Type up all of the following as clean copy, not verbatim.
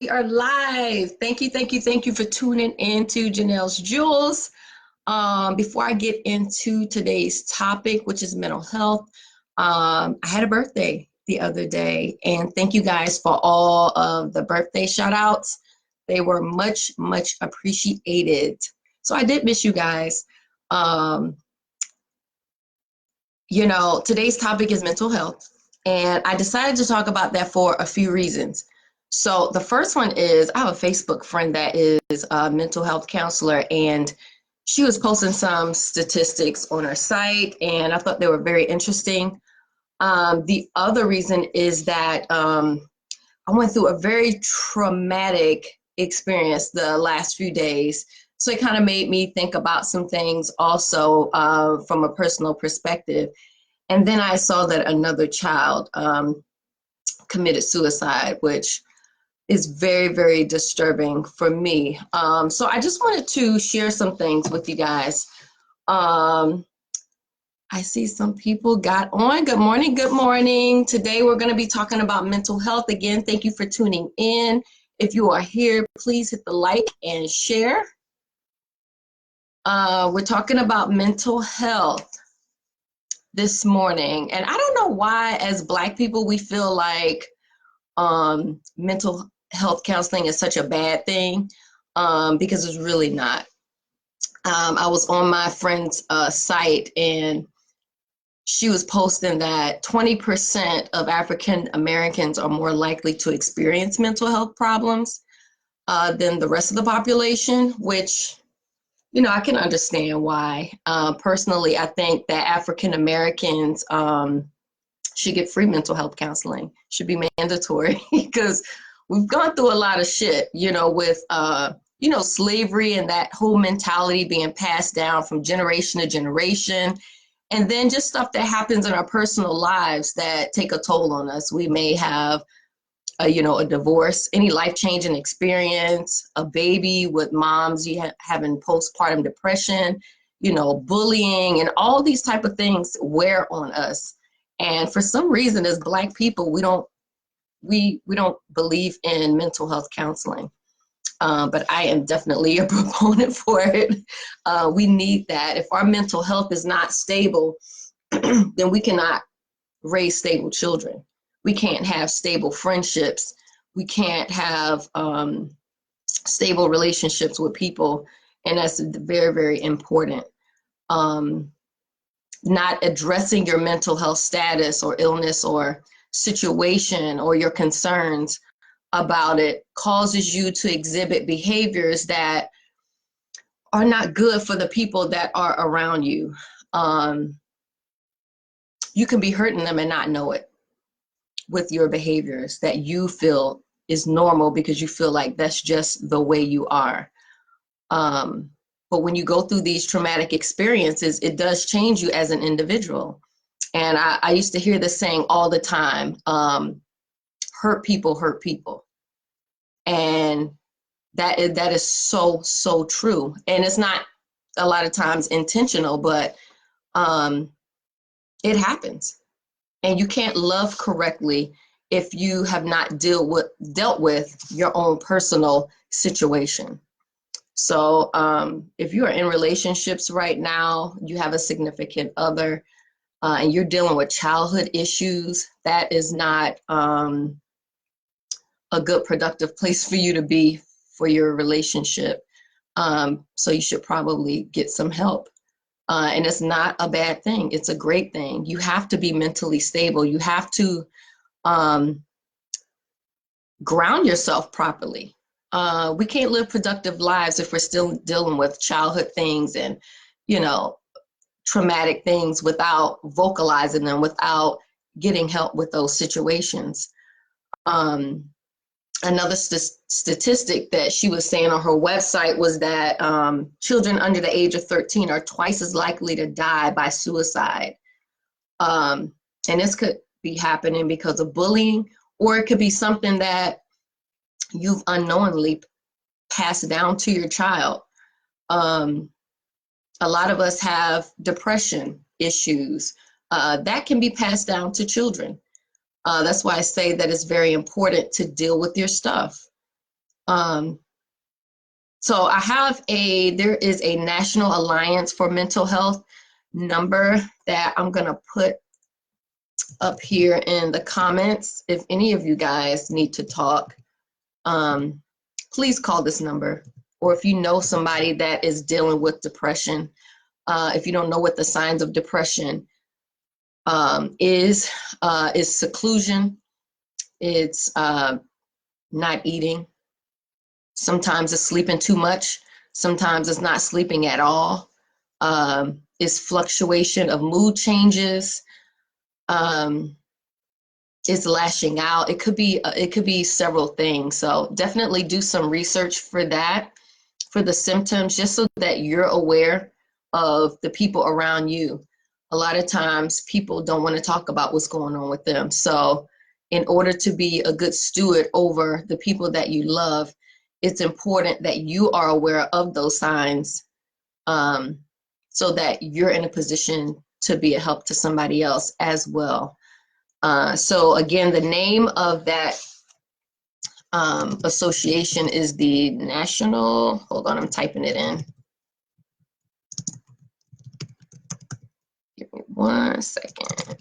We are live. Thank you for tuning in to Jonel's Jewels. Before I get into today's topic, which is mental health, I had a birthday the other day, and thank you guys for all of the birthday shout outs. They were much appreciated. So I did miss you guys. Um, today's topic is mental health, and I decided to talk about that for a few reasons. So the first one is I have a Facebook friend that is a mental health counselor, and she was posting some statistics on her site, and I thought they were very interesting. The other reason is that I went through a very traumatic experience the last few days. So it kind of made me think about some things also from a personal perspective. And then I saw that another child committed suicide, which is very disturbing for me. So I just wanted to share some things with you guys. I see some people got on. Good morning, good morning. Today we're going to be talking about mental health. Again, thank you for tuning in. If you are here, please hit the like and share. We're talking about mental health this morning. And I don't know why, as Black people, we feel like mental health counseling is such a bad thing, because it's really not. I was on my friend's site, and she was posting that 20% of African Americans are more likely to experience mental health problems than the rest of the population, which, I can understand why. Personally, I think that African Americans should get free mental health counseling, should be mandatory, because we've gone through a lot of shit, with, slavery and that whole mentality being passed down from generation to generation. And then just stuff that happens in our personal lives that take a toll on us. We may have, a divorce, any life-changing experience, a baby with moms having postpartum depression, bullying, and all these type of things wear on us. And for some reason, as Black people, we don't believe in mental health counseling. But I am definitely a proponent for it. We need that. If our mental health is not stable, then we cannot raise stable children. We can't have stable friendships. We can't have stable relationships with people. And that's very important. Not addressing your mental health status or illness or situation or your concerns about it causes you to exhibit behaviors that are not good for the people that are around you. You can be hurting them and not know it with your behaviors that you feel is normal because you feel like that's just the way you are. But when you go through these traumatic experiences, it does change you as an individual. And I used to hear this saying all the time, hurt people. And that is so true. And it's not a lot of times intentional, but it happens. And you can't love correctly if you have not dealt with your own personal situation. So if you are in relationships right now, you have a significant other, and you're dealing with childhood issues, that is not a good productive place for you to be for your relationship. So you should probably get some help. And it's not a bad thing. It's a great thing. You have to be mentally stable. You have to ground yourself properly. We can't live productive lives if we're still dealing with childhood things and, traumatic things without vocalizing them, without getting help with those situations. Another statistic that she was saying on her website was that children under the age of 13 are twice as likely to die by suicide. And this could be happening because of bullying, or it could be something that you've unknowingly passed down to your child. A lot of us have depression issues that can be passed down to children. That's why I say that it's very important to deal with your stuff. So there is a National Alliance for Mental Health number that I'm gonna put up here in the comments. If any of you guys need to talk, please call this number. Or if you know somebody that is dealing with depression, if you don't know what the signs of depression is seclusion, it's not eating, sometimes it's sleeping too much, sometimes it's not sleeping at all, it's fluctuation of mood changes, it's lashing out. It could be several things. So definitely do some research for that, for the symptoms, just so that you're aware of the people around you. A lot of times people don't want to talk about what's going on with them. So in order to be a good steward over the people that you love, it's important that you are aware of those signs, so that you're in a position to be a help to somebody else as well. So again, the name of that association is the National, hold on, I'm typing it in. Give me 1 second.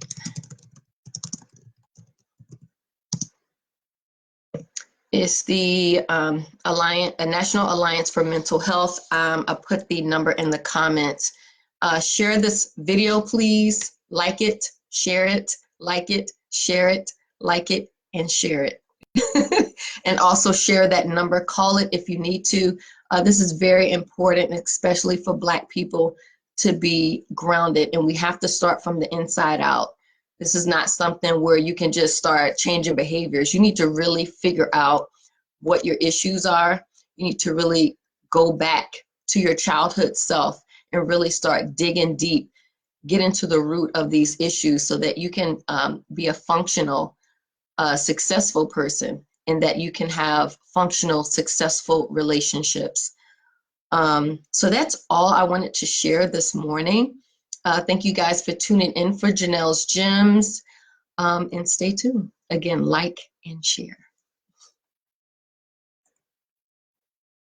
It's the National Alliance for Mental Health. I put the number in the comments. Share this video, please. Like it, share it, like it, share it, like it, and share it. And also share that number. Call it if you need to. This is very important, especially for Black people, to be grounded. And we have to start from the inside out. This is not something where you can just start changing behaviors. You need to really figure out what your issues are. You need to really go back to your childhood self and really start digging deep, get into the root of these issues so that you can be a functional, successful person, and that you can have functional, successful relationships. So that's all I wanted to share this morning. Thank you guys for tuning in for Jonel's Gems, and stay tuned. Again, like and share.